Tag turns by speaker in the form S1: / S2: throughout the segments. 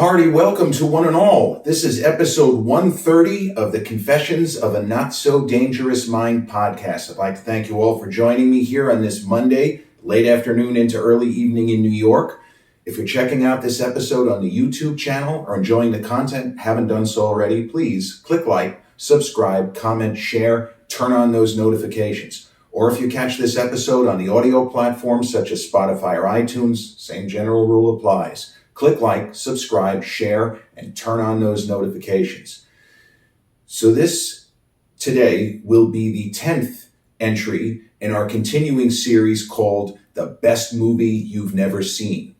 S1: hearty welcome to one and all. This is episode 130 of the Confessions of a Not So Dangerous Mind podcast. I'd like to thank you all for joining me here on this Monday, late afternoon into early evening in New York. If you're checking out this episode on the YouTube channel or enjoying the content, haven't done so already, please click like, subscribe, comment, share, turn on those notifications. Or if you catch this episode on the audio platforms such as Spotify or iTunes, same general rule applies. Click like, subscribe, share, and turn on those notifications. So this today will be the 10th entry in our continuing series called The Best Movie You've Never Seen.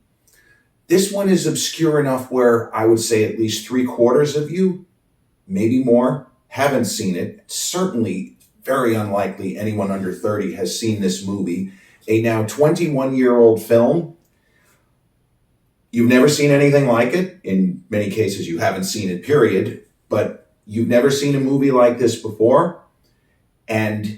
S1: This one is obscure enough where I would say at least 3/4 of you, maybe more, haven't seen it. Certainly very unlikely anyone under 30 has seen this movie. A now 21-year-old film. You've never seen anything like it. In many cases, you haven't seen it, period. But you've never seen a movie like this before, and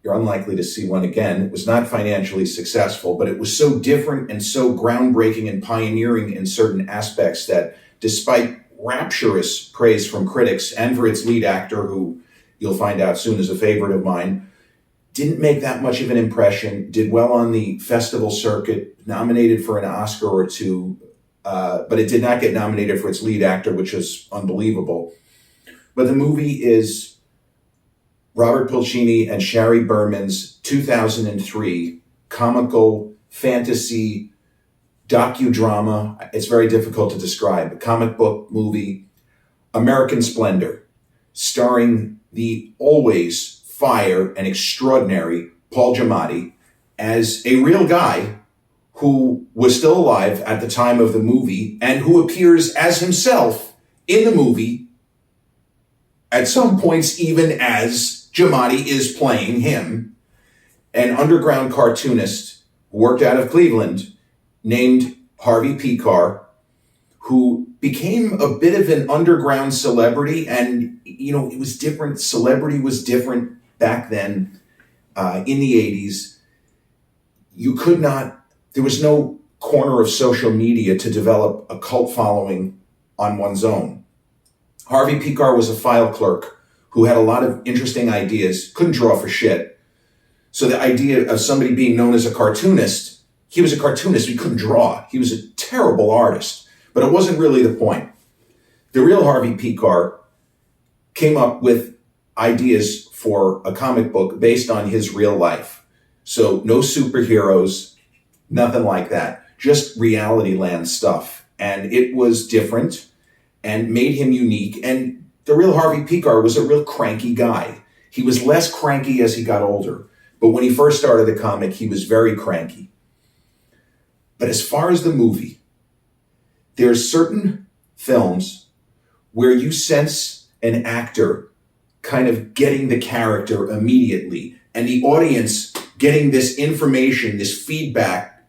S1: you're unlikely to see one again. It was not financially successful, but it was so different and so groundbreaking and pioneering in certain aspects that despite rapturous praise from critics and for its lead actor, who you'll find out soon is a favorite of mine, didn't make that much of an impression, did well on the festival circuit, nominated for an Oscar or two, but it did not get nominated for its lead actor, which is unbelievable. But the movie is Robert Pulcini and Shari Berman's 2003 comical fantasy docudrama. It's very difficult to describe. A comic book movie, American Splendor, starring the always fire and extraordinary Paul Giamatti as a real guy who was still alive at the time of the movie and who appears as himself in the movie at some points, even as Giamatti is playing him, an underground cartoonist who worked out of Cleveland named Harvey Pekar, who became a bit of an underground celebrity. And, it was different. Celebrity was different back then, in the 80s. There was no corner of social media to develop a cult following on one's own. Harvey Pekar was a file clerk who had a lot of interesting ideas, couldn't draw for shit. So the idea of somebody being known as a cartoonist, he was a cartoonist, he couldn't draw. He was a terrible artist, but it wasn't really the point. The real Harvey Pekar came up with ideas for a comic book based on his real life. So no superheroes, nothing like that, just reality land stuff. And it was different and made him unique. And the real Harvey Pekar was a real cranky guy. He was less cranky as he got older, but when he first started the comic, he was very cranky. But as far as the movie, there's certain films where you sense an actor kind of getting the character immediately, and the audience getting this information, this feedback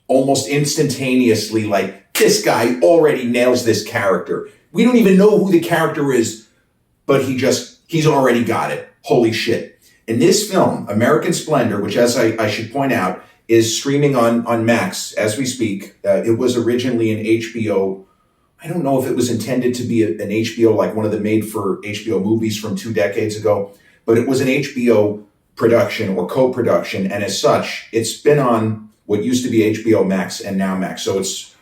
S1: almost instantaneously, like, this guy already nails this character. We don't even know who the character is, but he's already got it. Holy shit. In this film, American Splendor, which, as I should point out, is streaming on Max as we speak. It was originally an HBO. I don't know if it was intended to be an HBO, like one of the made-for-HBO movies from 2 decades ago, but it was an HBO production or co-production, and as such, it's been on what used to be HBO Max and now Max. So it's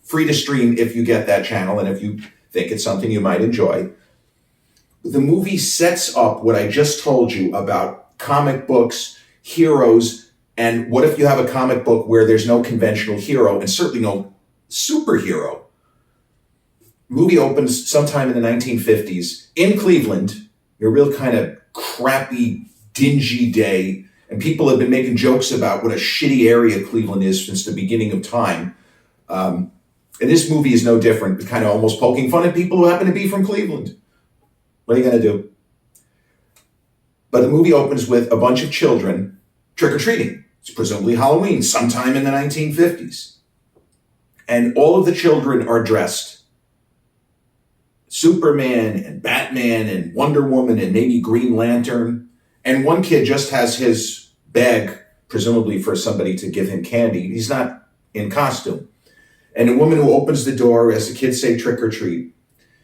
S1: free to stream if you get that channel and if you think it's something you might enjoy. The movie sets up what I just told you about comic books, heroes, and what if you have a comic book where there's no conventional hero and certainly no superhero? Movie opens sometime in the 1950s in Cleveland, a real kind of crappy, dingy day, and people have been making jokes about what a shitty area Cleveland is since the beginning of time. And this movie is no different. It's kind of almost poking fun at people who happen to be from Cleveland. What are you going to do? But the movie opens with a bunch of children trick-or-treating. It's presumably Halloween, sometime in the 1950s. And all of the children are dressed Superman and Batman and Wonder Woman and maybe Green Lantern. And one kid just has his bag, presumably for somebody to give him candy. He's not in costume. And the woman who opens the door, as the kids say trick or treat,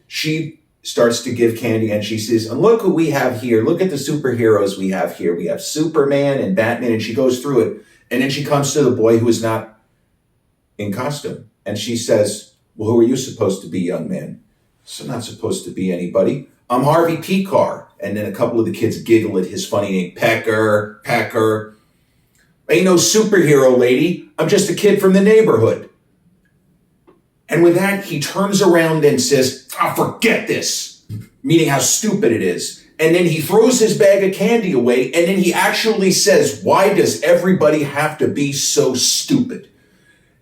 S1: she starts to give candy and she says, and look who we have here. Look at the superheroes we have here. We have Superman and Batman. And she goes through it. And then she comes to the boy who is not in costume. And she says, well, who are you supposed to be, young man? So I'm not supposed to be anybody. I'm Harvey Pekar. And then a couple of the kids giggle at his funny name. Pekar. Ain't no superhero, lady. I'm just a kid from the neighborhood. And with that, he turns around and says, forget this, meaning how stupid it is. And then he throws his bag of candy away, and then he actually says, why does everybody have to be so stupid?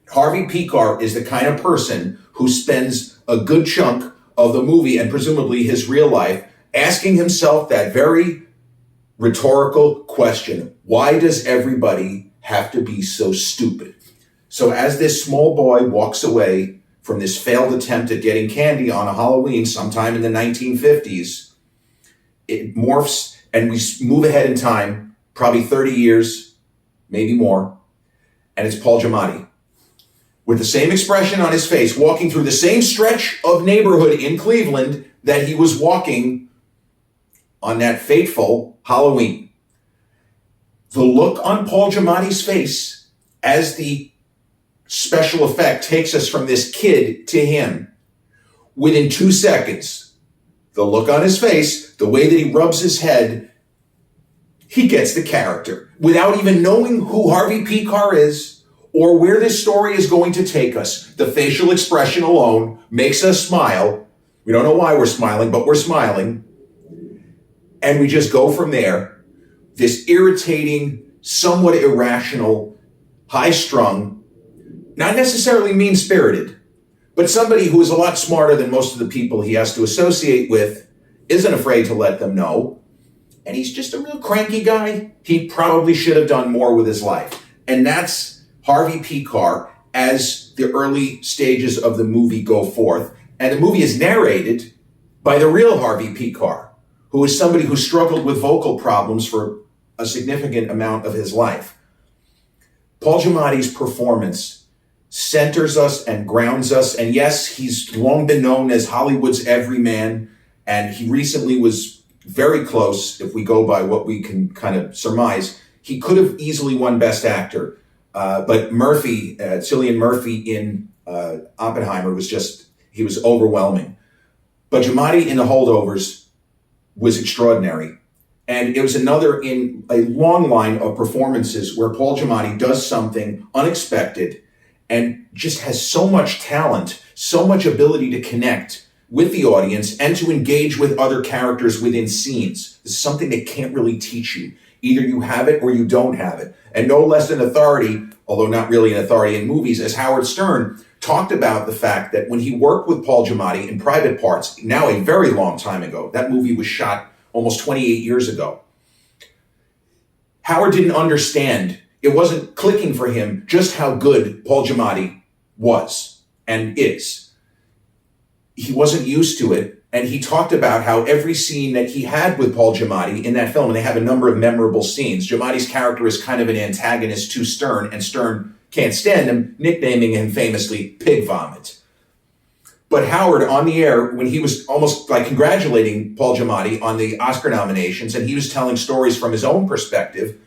S1: Harvey Pekar is the kind of person who spends a good chunk of the movie, and presumably his real life, asking himself that very rhetorical question, why does everybody have to be so stupid? So as this small boy walks away from this failed attempt at getting candy on a Halloween sometime in the 1950s, it morphs and we move ahead in time, probably 30 years, maybe more, and it's Paul Giamatti with the same expression on his face, walking through the same stretch of neighborhood in Cleveland that he was walking on that fateful Halloween. The look on Paul Giamatti's face as the special effect takes us from this kid to him. Within 2 seconds, the look on his face, the way that he rubs his head, he gets the character. Without even knowing who Harvey Pekar is or where this story is going to take us, the facial expression alone makes us smile. We don't know why we're smiling, but we're smiling. And we just go from there. This irritating, somewhat irrational, high-strung, not necessarily mean-spirited, but somebody who is a lot smarter than most of the people he has to associate with, isn't afraid to let them know, and he's just a real cranky guy. He probably should have done more with his life. And that's Harvey Pekar as the early stages of the movie go forth. And the movie is narrated by the real Harvey Pekar, who is somebody who struggled with vocal problems for a significant amount of his life. Paul Giamatti's performance centers us and grounds us. And yes, he's long been known as Hollywood's everyman. And he recently was very close, if we go by what we can kind of surmise. He could have easily won Best Actor. But Cillian Murphy in Oppenheimer he was overwhelming. But Giamatti in The Holdovers was extraordinary. And it was another in a long line of performances where Paul Giamatti does something unexpected and just has so much talent, so much ability to connect with the audience and to engage with other characters within scenes. It's something they can't really teach you. Either you have it or you don't have it. And no less an authority, although not really an authority in movies, as Howard Stern talked about the fact that when he worked with Paul Giamatti in Private Parts, now a very long time ago, that movie was shot almost 28 years ago, Howard didn't understand. It wasn't clicking for him just how good Paul Giamatti was and is. He wasn't used to it. And he talked about how every scene that he had with Paul Giamatti in that film, and they have a number of memorable scenes, Giamatti's character is kind of an antagonist to Stern, and Stern can't stand him, nicknaming him famously Pig Vomit. But Howard, on the air, when he was almost like congratulating Paul Giamatti on the Oscar nominations, and he was telling stories from his own perspective,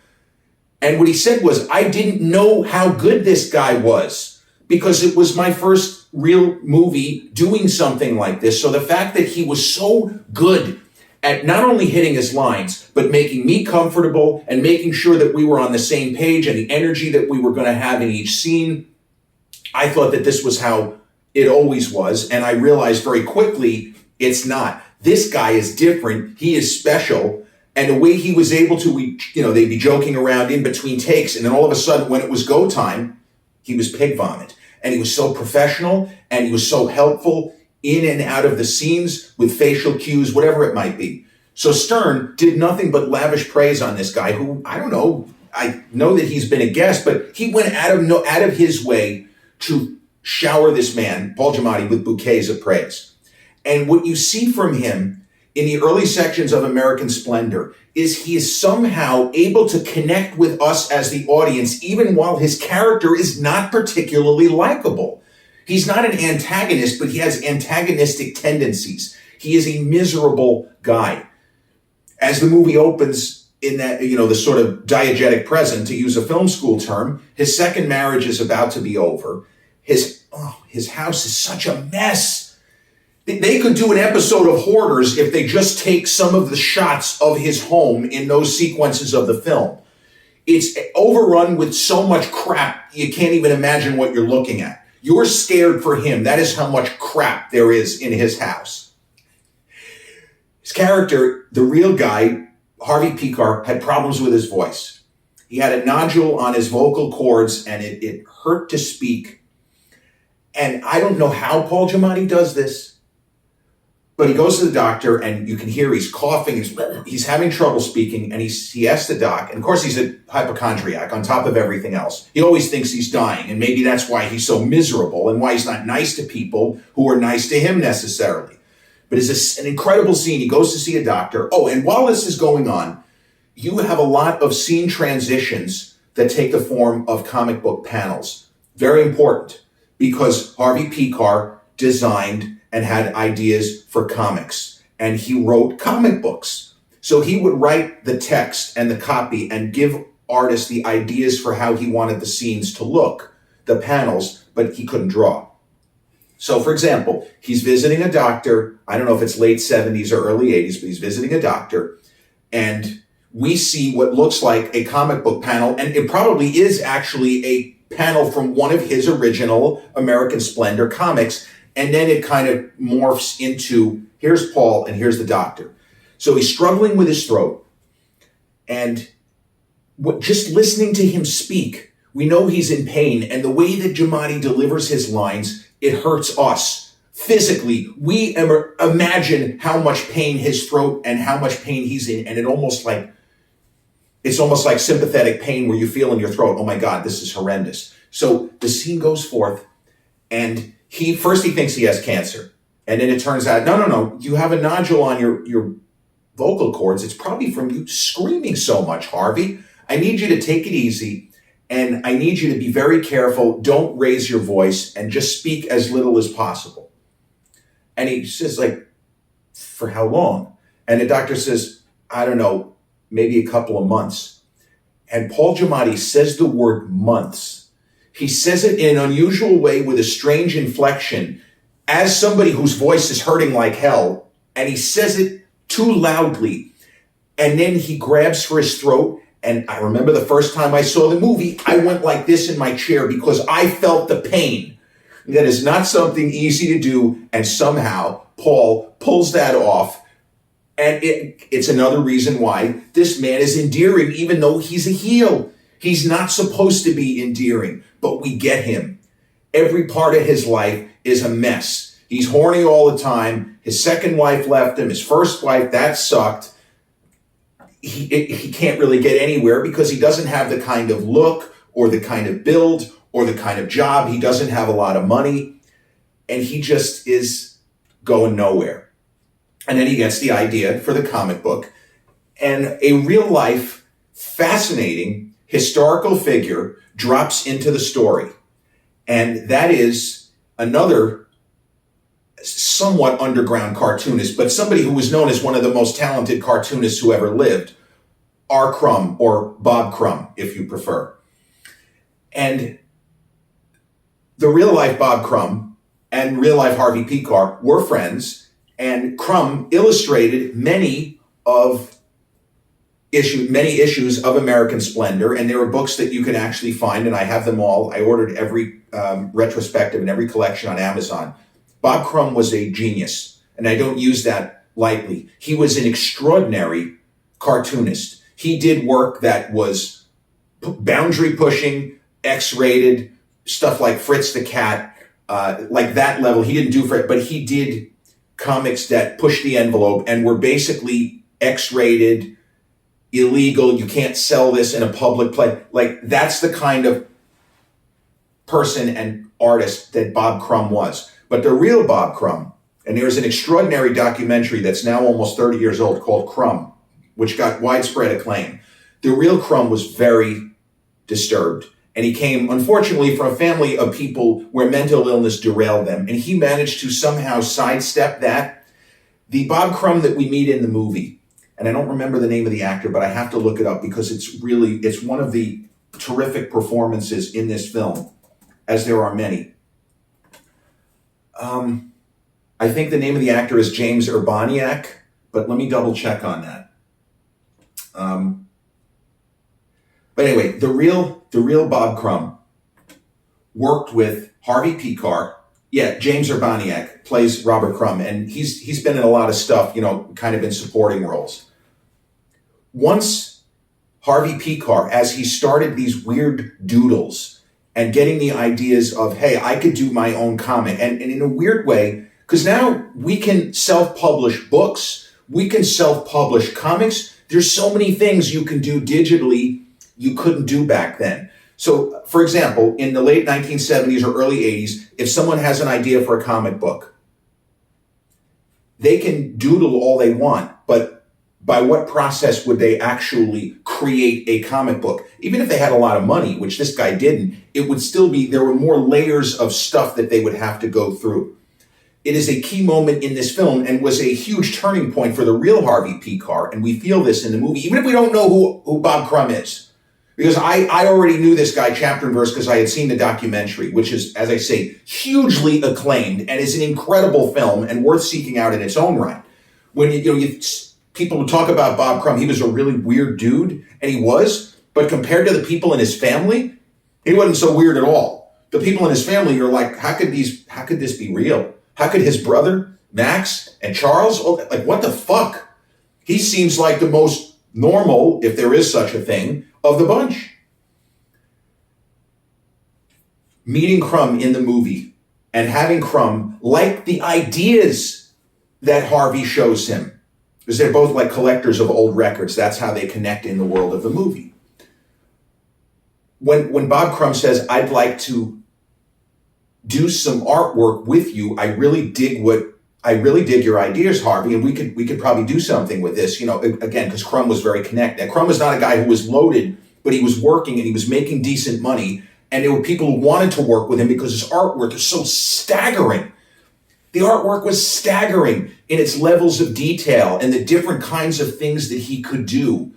S1: and what he said was, I didn't know how good this guy was because it was my first real movie doing something like this. So the fact that he was so good at not only hitting his lines, but making me comfortable and making sure that we were on the same page and the energy that we were going to have in each scene, I thought that this was how it always was. And I realized very quickly, it's not. This guy is different. He is special. And the way he was able to, they'd be joking around in between takes. And then all of a sudden, when it was go time, he was Pig Vomit. And he was so professional and he was so helpful in and out of the scenes with facial cues, whatever it might be. So Stern did nothing but lavish praise on this guy who, I don't know, I know that he's been a guest, but he went out of his way to shower this man, Paul Giamatti, with bouquets of praise. And what you see from him in the early sections of American Splendor is he is somehow able to connect with us as the audience, even while his character is not particularly likable. He's not an antagonist, but he has antagonistic tendencies. He is a miserable guy. As the movie opens in that, the sort of diegetic present, to use a film school term, his second marriage is about to be over. His house is such a mess. They could do an episode of Hoarders if they just take some of the shots of his home in those sequences of the film. It's overrun with so much crap, you can't even imagine what you're looking at. You're scared for him. That is how much crap there is in his house. His character, the real guy, Harvey Pekar, had problems with his voice. He had a nodule on his vocal cords, and it hurt to speak. And I don't know how Paul Giamatti does this, but he goes to the doctor, and you can hear he's coughing, he's having trouble speaking, and he asks the doc, and of course he's a hypochondriac on top of everything else. He always thinks he's dying, and maybe that's why he's so miserable and why he's not nice to people who are nice to him necessarily. But it's an incredible scene. He goes to see a doctor. Oh, and while this is going on, you have a lot of scene transitions that take the form of comic book panels. Very important, because Harvey Pekar designed and had ideas for comics, and he wrote comic books. So he would write the text and the copy and give artists the ideas for how he wanted the scenes to look, the panels, but he couldn't draw. So for example, he's visiting a doctor, I don't know if it's late 70s or early 80s, but he's visiting a doctor, and we see what looks like a comic book panel, and it probably is actually a panel from one of his original American Splendor comics. And then it kind of morphs into, here's Paul and here's the doctor. So he's struggling with his throat. And just listening to him speak, we know he's in pain. And the way that Giamatti delivers his lines, it hurts us. Physically, we imagine how much pain his throat and how much pain he's in. And it's almost like sympathetic pain where you feel in your throat, oh my God, this is horrendous. So the scene goes forth, and he thinks he has cancer. And then it turns out, no, you have a nodule on your vocal cords. It's probably from you screaming so much, Harvey. I need you to take it easy, and I need you to be very careful. Don't raise your voice, and just speak as little as possible. And he says, for how long? And the doctor says, I don't know, maybe a couple of months. And Paul Giamatti says the word months. He says it in an unusual way with a strange inflection, as somebody whose voice is hurting like hell, and he says it too loudly. And then he grabs for his throat, and I remember the first time I saw the movie, I went like this in my chair because I felt the pain. That is not something easy to do, and somehow Paul pulls that off. And it's another reason why this man is endearing, even though he's a heel. He's not supposed to be endearing, but we get him. Every part of his life is a mess. He's horny all the time. His second wife left him. His first wife, that sucked. He can't really get anywhere because he doesn't have the kind of look or the kind of build or the kind of job. He doesn't have a lot of money, and he just is going nowhere. And then he gets the idea for the comic book, and a real life, fascinating historical figure drops into the story. And that is another somewhat underground cartoonist, but somebody who was known as one of the most talented cartoonists who ever lived, R. Crumb, or Bob Crumb, if you prefer. And the real life Bob Crumb and real life Harvey Pekar were friends, and Crumb illustrated many issues of American Splendor, and there are books that you can actually find, and I have them all. I ordered every retrospective and every collection on Amazon. Bob Crumb was a genius, and I don't use that lightly. He was an extraordinary cartoonist. He did work that was boundary pushing, X-rated, stuff like Fritz the Cat, like that level. He didn't do Fritz, but he did comics that pushed the envelope and were basically X-rated, illegal, you can't sell this in a public place. Like, that's the kind of person and artist that Bob Crumb was. But the real Bob Crumb, and there's an extraordinary documentary that's now almost 30 years old called Crumb, which got widespread acclaim. The real Crumb was very disturbed, And he came, unfortunately, from a family of people where mental illness derailed them. And he managed to somehow sidestep that. The Bob Crumb that we meet in the movie, and I don't remember the name of the actor, but I have to look it up because it's one of the terrific performances in this film, as there are many. I think the name of the actor is James Urbaniak, but let me double check on that. But anyway, the real Bob Crumb worked with Harvey Pekar. Yeah, James Urbaniak plays Robert Crumb, and he's been in a lot of stuff, kind of in supporting roles. Once Harvey Pekar, as he started these weird doodles and getting the ideas of, hey, I could do my own comic, and in a weird way, because now we can self-publish books, we can self-publish comics. There's so many things you can do digitally you couldn't do back then. So, for example, in the late 1970s or early 80s, if someone has an idea for a comic book, they can doodle all they want, but by what process would they actually create a comic book? Even if they had a lot of money, which this guy didn't, it would still be, there were more layers of stuff that they would have to go through. It is a key moment in this film and was a huge turning point for the real Harvey Pekar, and we feel this in the movie, even if we don't know who Bob Crumb is. Because I already knew this guy chapter and verse because I had seen the documentary, which is, as I say, hugely acclaimed and is an incredible film and worth seeking out in its own right. When people who talk about Bob Crumb, he was a really weird dude, and he was, but compared to the people in his family, he wasn't so weird at all. The people in his family, you're like, how could this be real? How could his brother, Max, and Charles, what the fuck? He seems like the most normal, if there is such a thing, of the bunch. Meeting Crumb in the movie and having Crumb like the ideas that Harvey shows him, because they're both like collectors of old records. That's how they connect in the world of the movie. When Bob Crumb says, I'd like to do some artwork with you, I really dig your ideas, Harvey, and we could probably do something with this, again, because Crumb was very connected. Crumb was not a guy who was loaded, but he was working and he was making decent money, and there were people who wanted to work with him because his artwork is so staggering. The artwork was staggering in its levels of detail and the different kinds of things that he could do,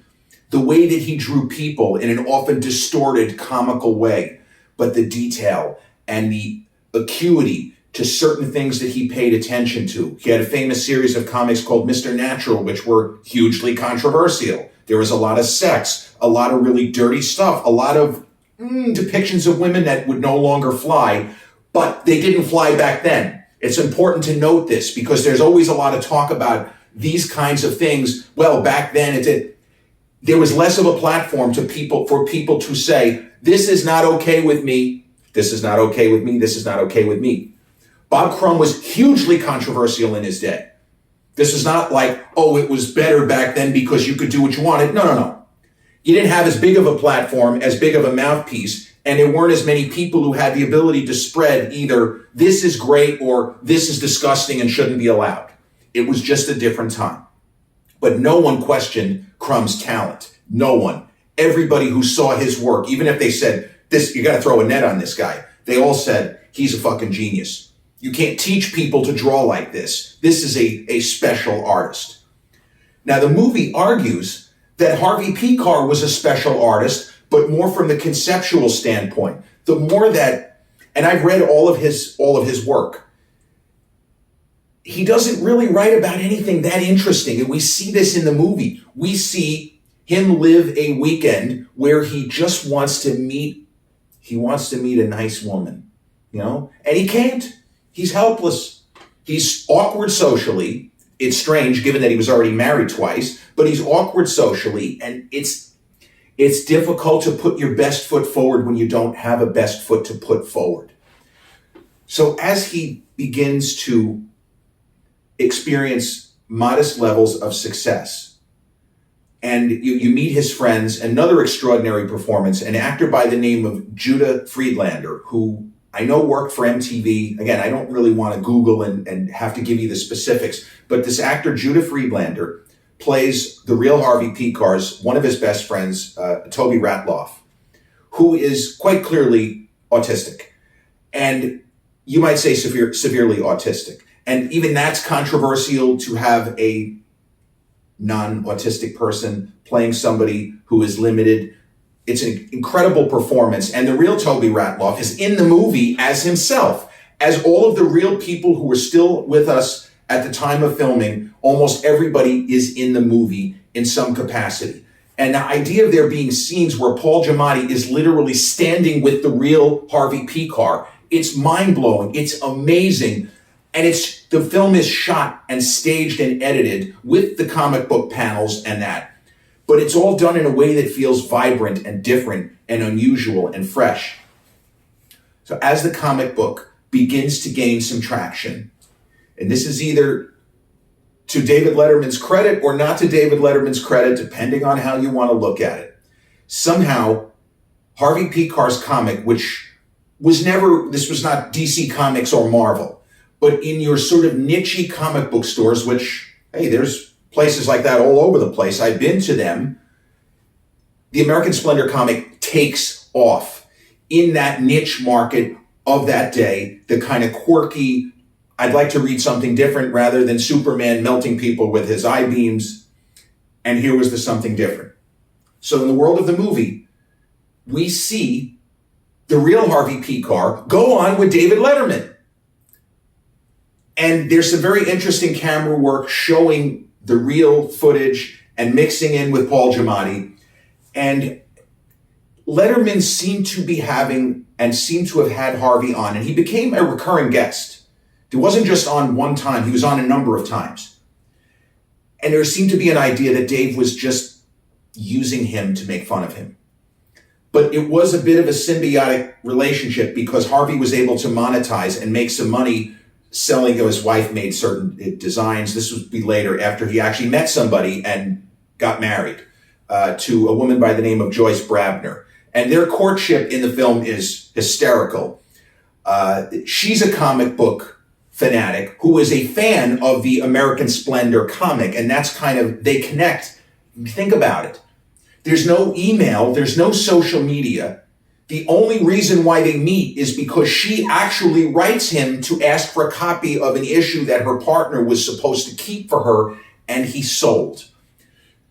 S1: the way that he drew people in an often distorted, comical way, but the detail and the acuity to certain things that he paid attention to. He had a famous series of comics called Mr. Natural, which were hugely controversial. There was a lot of sex, a lot of really dirty stuff, a lot of depictions of women that would no longer fly, but they didn't fly back then. It's important to note this because there's always a lot of talk about these kinds of things. Well, back then there was less of a platform for people to say, this is not okay with me, this is not okay with me, this is not okay with me. Bob Crumb was hugely controversial in his day. This is not like, oh, it was better back then because you could do what you wanted. No. You didn't have as big of a platform, as big of a mouthpiece, and there weren't as many people who had the ability to spread either this is great or this is disgusting and shouldn't be allowed. It was just a different time. But no one questioned Crumb's talent. No one. Everybody who saw his work, even if they said, you got to throw a net on this guy, they all said, he's a fucking genius. You can't teach people to draw like this. This is a special artist. Now, the movie argues that Harvey Pekar was a special artist, but more from the conceptual standpoint. The more that, and I've read all of his work, he doesn't really write about anything that interesting. And we see this in the movie. We see him live a weekend where he just wants to meet a nice woman, and he can't. He's helpless. He's awkward socially. It's strange given that he was already married twice, but he's awkward socially, and it's difficult to put your best foot forward when you don't have a best foot to put forward. So as he begins to experience modest levels of success, and you meet his friends, another extraordinary performance, an actor by the name of Judah Friedlander, who I know worked for MTV. Again, I don't really want to Google and have to give you the specifics, but this actor, Judah Friedlander, plays the real Harvey Pekar's, one of his best friends, Toby Ratloff, who is quite clearly autistic. And you might say severely autistic. And even that's controversial, to have a non-autistic person playing somebody who is limited. It's an incredible performance. And the real Toby Ratloff is in the movie as himself. As all of the real people who were still with us at the time of filming, almost everybody is in the movie in some capacity. And the idea of there being scenes where Paul Giamatti is literally standing with the real Harvey Pekar, it's mind-blowing, it's amazing. And the film is shot and staged and edited with the comic book panels and that. But it's all done in a way that feels vibrant and different and unusual and fresh. So as the comic book begins to gain some traction, and this is either to David Letterman's credit or not to David Letterman's credit, depending on how you want to look at it, somehow Harvey Pekar's comic, which this was not DC Comics or Marvel, but in your sort of niche comic book stores, which, hey, there's places like that all over the place. I've been to them. The American Splendor comic takes off in that niche market of that day, the kind of quirky, I'd like to read something different rather than Superman melting people with his eye beams. And here was the something different. So in the world of the movie, we see the real Harvey Pekar go on with David Letterman. And there's some very interesting camera work showing the real footage and mixing in with Paul Giamatti. And Letterman seemed to have had Harvey on, and he became a recurring guest. He wasn't just on one time, he was on a number of times. And there seemed to be an idea that Dave was just using him to make fun of him. But it was a bit of a symbiotic relationship because Harvey was able to monetize and make some money selling. His wife made certain designs. This would be later, after he actually met somebody and got married to a woman by the name of Joyce Brabner. And their courtship in the film is hysterical. She's a comic book fanatic who is a fan of the American Splendor comic, and that's they connect. Think about it. There's no email, there's no social media. The only reason why they meet is because she actually writes him to ask for a copy of an issue that her partner was supposed to keep for her, and he sold.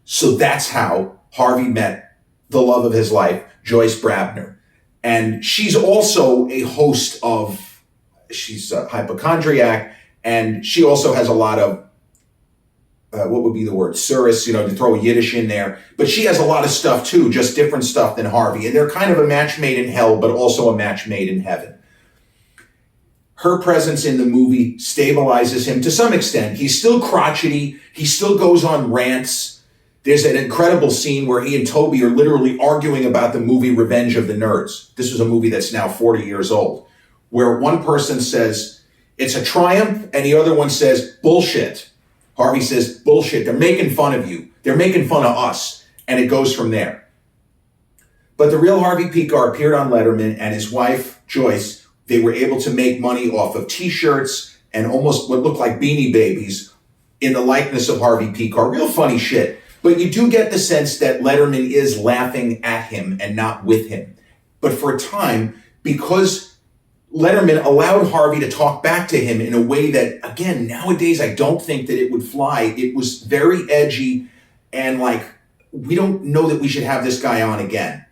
S1: So that's how Harvey met the love of his life, Joyce Brabner. And she's also a host of, she's a hypochondriac, and she also has a lot of, what would be the word, surus, to throw a Yiddish in there. But she has a lot of stuff too, just different stuff than Harvey. And they're kind of a match made in hell, but also a match made in heaven. Her presence in the movie stabilizes him to some extent. He's still crotchety. He still goes on rants. There's an incredible scene where he and Toby are literally arguing about the movie Revenge of the Nerds. This was a movie that's now 40 years old, where one person says, it's a triumph, and the other one says, bullshit. Harvey says, bullshit, they're making fun of you. They're making fun of us. And it goes from there. But the real Harvey Pekar appeared on Letterman, and his wife, Joyce, they were able to make money off of t-shirts and almost what looked like Beanie Babies in the likeness of Harvey Pekar. Real funny shit. But you do get the sense that Letterman is laughing at him and not with him. But for a time, because Letterman allowed Harvey to talk back to him in a way that, again, nowadays I don't think that it would fly. It was very edgy and we don't know that we should have this guy on again.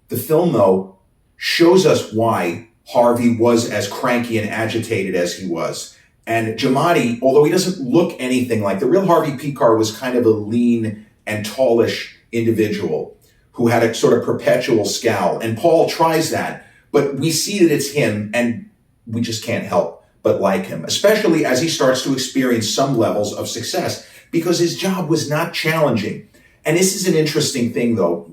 S1: The film, though, shows us why Harvey was as cranky and agitated as he was. And Giamatti, although he doesn't look anything like the real Harvey Pekar, was kind of a lean and tallish individual who had a sort of perpetual scowl. And Paul tries that. But we see that it's him, and we just can't help but like him, especially as he starts to experience some levels of success, because his job was not challenging. And this is an interesting thing, though,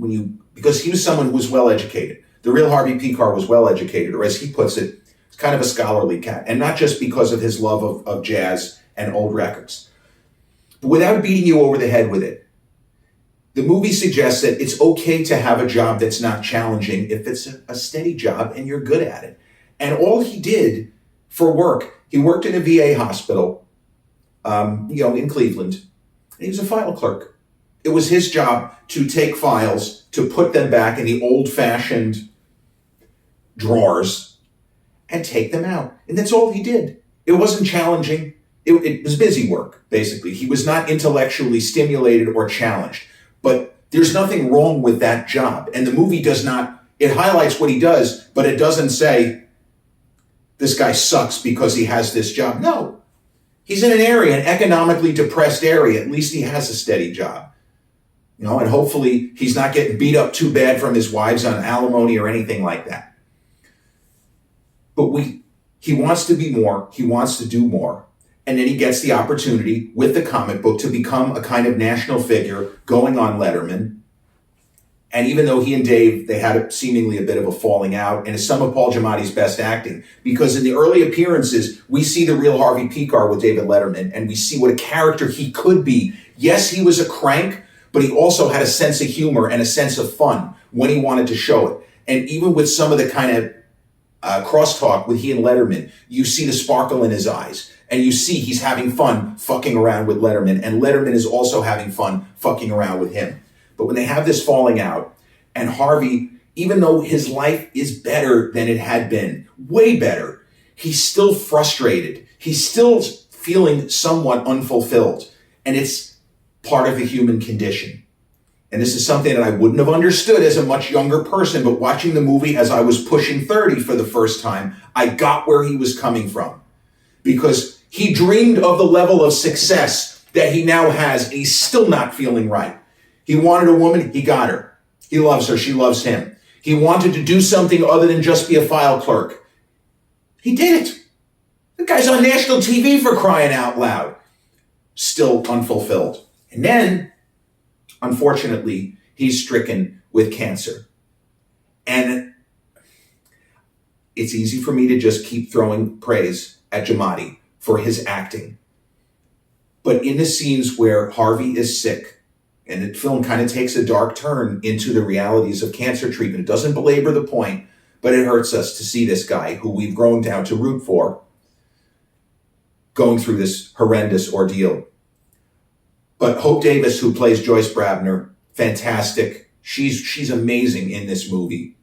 S1: because he was someone who was well-educated. The real Harvey Pekar was well-educated, or as he puts it, he's kind of a scholarly cat, and not just because of his love of jazz and old records. But without beating you over the head with it, the movie suggests that it's okay to have a job that's not challenging if it's a steady job and you're good at it. And all he did for work, he worked in a VA hospital, in Cleveland. And he was a file clerk. It was his job to take files, to put them back in the old-fashioned drawers and take them out. And that's all he did. It wasn't challenging. It was busy work, basically. He was not intellectually stimulated or challenged. But there's nothing wrong with that job. And the movie does not, it highlights what he does, but it doesn't say, this guy sucks because he has this job. No. He's in an economically depressed area. At least he has a steady job. And hopefully he's not getting beat up too bad from his wives on alimony or anything like that. But he wants to be more. He wants to do more. And then he gets the opportunity with the comic book to become a kind of national figure going on Letterman. And even though he and Dave, they had seemingly a bit of a falling out, and it's some of Paul Giamatti's best acting, because in the early appearances, we see the real Harvey Pekar with David Letterman, and we see what a character he could be. Yes, he was a crank, but he also had a sense of humor and a sense of fun when he wanted to show it. And even with some of the kind of crosstalk with he and Letterman, you see the sparkle in his eyes. And you see he's having fun fucking around with Letterman, and Letterman is also having fun fucking around with him. But when they have this falling out, and Harvey, even though his life is better than it had been, way better, he's still frustrated. He's still feeling somewhat unfulfilled. And it's part of the human condition. And this is something that I wouldn't have understood as a much younger person, but watching the movie as I was pushing 30 for the first time, I got where he was coming from. Because he dreamed of the level of success that he now has, and he's still not feeling right. He wanted a woman, he got her. He loves her, she loves him. He wanted to do something other than just be a file clerk. He did it. The guy's on national TV for crying out loud. Still unfulfilled. And then, unfortunately, he's stricken with cancer. And it's easy for me to just keep throwing praise at Giamatti for his acting. But in the scenes where Harvey is sick, and the film kind of takes a dark turn into the realities of cancer treatment. It doesn't belabor the point, but it hurts us to see this guy who we've grown down to root for going through this horrendous ordeal. But Hope Davis, who plays Joyce Brabner, fantastic. She's amazing in this movie.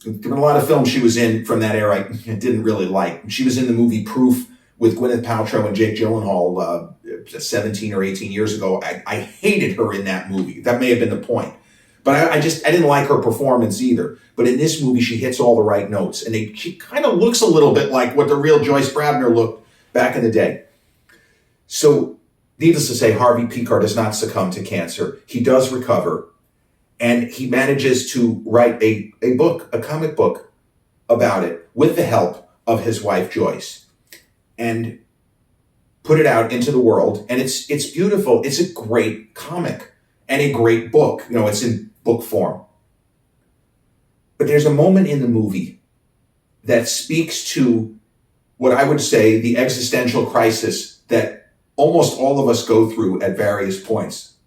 S1: There's been a lot of films she was in from that era I didn't really like. She was in the movie Proof with Gwyneth Paltrow and Jake Gyllenhaal 17 or 18 years ago. I hated her in that movie. That may have been the point. But I didn't like her performance either. But in this movie, she hits all the right notes. And she kind of looks a little bit like what the real Joyce Brabner looked back in the day. So, needless to say, Harvey Pekar does not succumb to cancer. He does recover. And he manages to write a book, a comic book about it with the help of his wife, Joyce. And put it out into the world. And it's beautiful. It's a great comic and a great book. It's in book form. But there's a moment in the movie that speaks to what I would say the existential crisis that almost all of us go through at various points.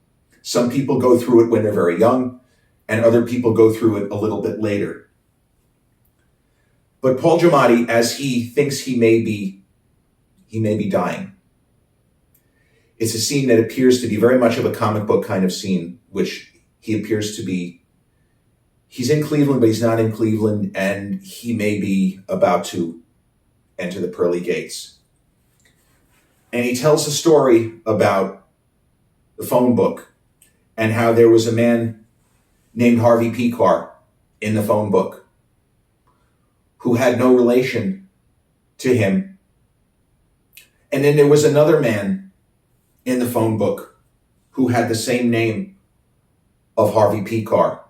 S1: Some people go through it when they're very young, and other people go through it a little bit later. But Paul Giamatti, as he thinks he may be dying. It's a scene that appears to be very much of a comic book kind of scene, which he appears to be. He's in Cleveland, but he's not in Cleveland, and he may be about to enter the pearly gates. And he tells a story about the phone book and how there was a man named Harvey Pekar in the phone book who had no relation to him. And then there was another man in the phone book who had the same name of Harvey Pekar,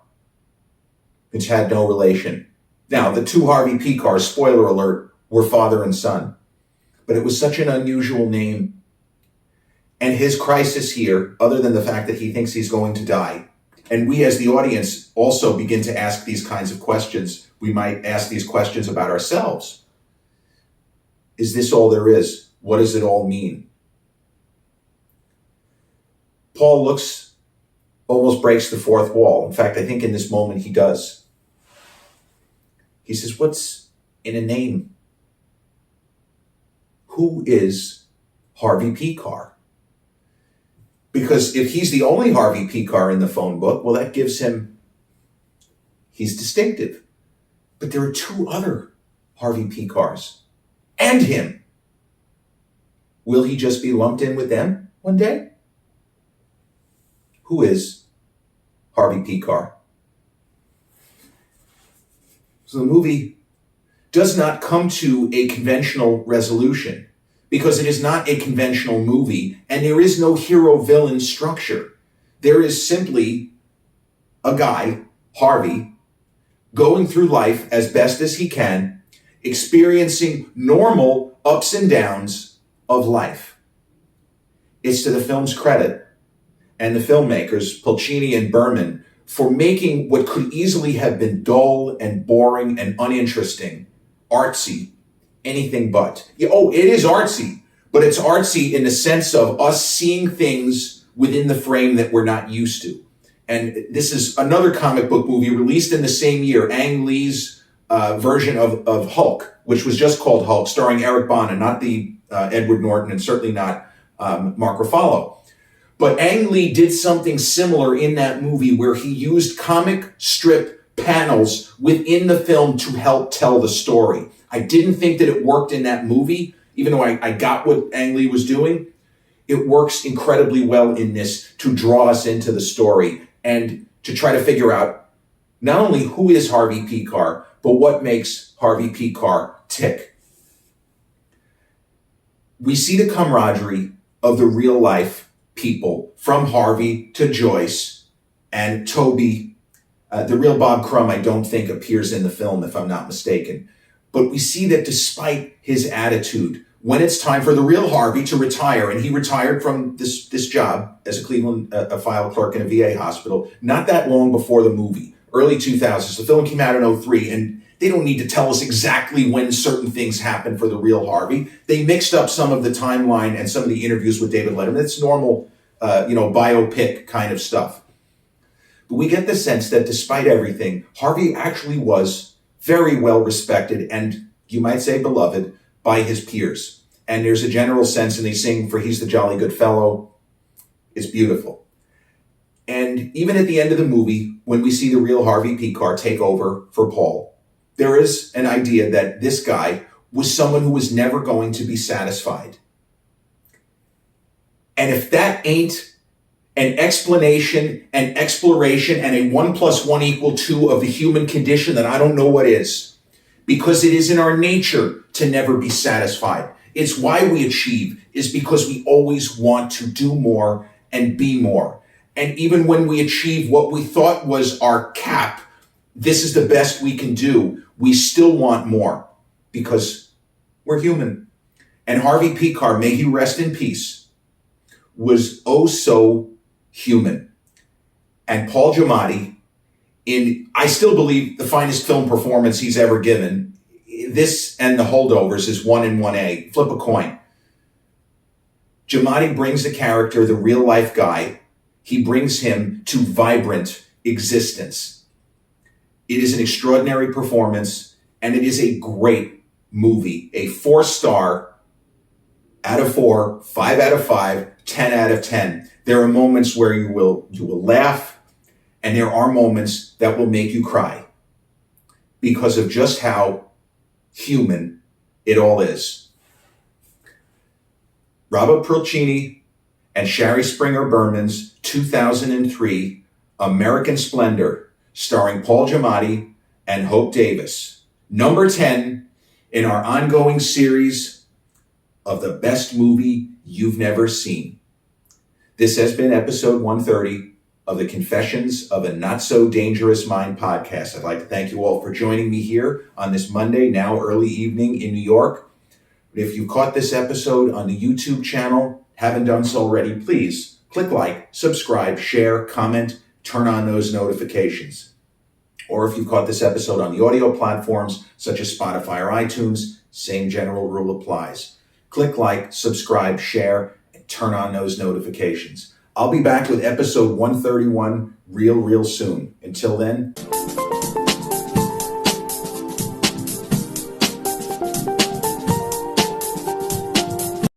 S1: which had no relation. Now, the two Harvey Pekars, spoiler alert, were father and son. But it was such an unusual name. And his crisis here, other than the fact that he thinks he's going to die, and we as the audience also begin to ask these kinds of questions. We might ask these questions about ourselves. Is this all there is? What does it all mean? Paul almost breaks the fourth wall. In fact, I think in this moment he does. He says, what's in a name? Who is Harvey Pekar? Because if he's the only Harvey Pekar in the phone book, well, that gives him He's distinctive. But there are two other Harvey Pekars and him. Will he just be lumped in with them one day? Who is Harvey Pekar? So the movie does not come to a conventional resolution because it is not a conventional movie and there is no hero-villain structure. There is simply a guy, Harvey, going through life as best as he can, experiencing normal ups and downs of life. It's to the film's credit and the filmmakers, Pulcini and Berman, for making what could easily have been dull and boring and uninteresting, artsy, anything but. Oh, it is artsy, but it's artsy in the sense of us seeing things within the frame that we're not used to. And this is another comic book movie released in the same year, Ang Lee's version of Hulk, which was just called Hulk, starring Eric Bana, not the Edward Norton, and certainly not Mark Ruffalo. But Ang Lee did something similar in that movie where he used comic strip panels within the film to help tell the story. I didn't think that it worked in that movie, even though I got what Ang Lee was doing. It works incredibly well in this to draw us into the story and to try to figure out not only who is Harvey Pekar, but what makes Harvey Pekar tick. We see the camaraderie of the real life people, from Harvey to Joyce and Toby. The real Bob Crumb, I don't think, appears in the film, if I'm not mistaken. But we see that despite his attitude, when it's time for the real Harvey to retire, and he retired from this job as a Cleveland file clerk in a VA hospital, not that long before the movie, early 2000s. The film came out in 2003, and they don't need to tell us exactly when certain things happened for the real Harvey. They mixed up some of the timeline and some of the interviews with David Letterman. It's normal, biopic kind of stuff. But we get the sense that despite everything, Harvey actually was very well respected and, you might say, beloved by his peers. And there's a general sense, and they sing for He's the Jolly Good Fellow. It's beautiful. And even at the end of the movie, when we see the real Harvey Pekar take over for Paul, there is an idea that this guy was someone who was never going to be satisfied. And if that ain't an explanation, an exploration, and a 1 + 1 = 2 of the human condition, then I don't know what is. Because it is in our nature to never be satisfied. It's why we achieve, is because we always want to do more and be more. And even when we achieve what we thought was our cap, this is the best we can do, we still want more because we're human. And Harvey Pekar, may he rest in peace, was oh so human. And Paul Giamatti, in, I still believe, the finest film performance he's ever given, this and The Holdovers is 1 and 1A. Flip a coin. Giamatti brings the character, the real life guy, he brings him to vibrant existence. It is an extraordinary performance, and it is a great movie. A 4-star out of 4, 5 out of 5, 10 out of 10. There are moments where you will laugh, and there are moments that will make you cry because of just how human it all is. Robert Pulcini and Shari Springer Berman's 2003 American Splendor, starring Paul Giamatti and Hope Davis. Number 10 in our ongoing series of the best movie you've never seen. This has been episode 130 of the Confessions of a Not So Dangerous Mind podcast. I'd like to thank you all for joining me here on this Monday, now early evening in New York. If you caught this episode on the YouTube channel, haven't done so already, please click like, subscribe, share, comment, turn on those notifications. Or if you caught this episode on the audio platforms such as Spotify or iTunes, same general rule applies. Click like, subscribe, share, and turn on those notifications. I'll be back with episode 131 real soon. Until then,